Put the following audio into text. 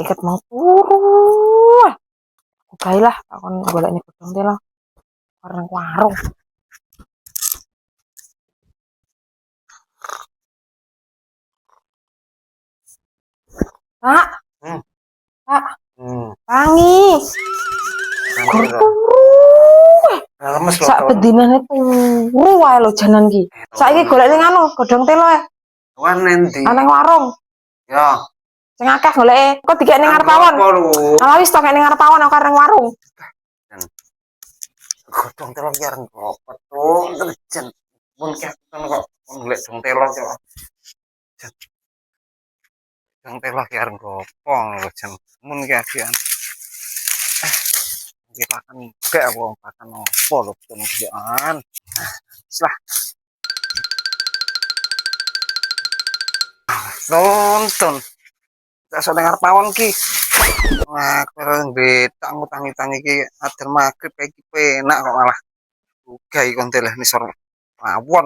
iket mau turu. Baiklah, aku golekne godhong telo warung warung. Pak, Pak, tangi. Gur turu. Lemes lho. Sak bedinane turu wae lho janan ki. Saiki golekne nganu, godhong telo ae. Wan endi? Nang warung. Ya. Sing akeh goleke. Kok dikek ning ngarep pawon. Ala wis tok ning ngarep pawon aku areng warung. Godhong telo ki areng kopet tuh, terjen. Mun kok golek dong telo kok. Dong telo ki areng gopong lho jen. Mun ki ajian. Iki pakan gak wong pakan opo lho kemudian. Lah. Nonton. Tak ngarep pawon ki. Wah, keren betak ngutang-utang iki adan magrib iki penak kok malah. Uga iki kon teleh nisor pawon.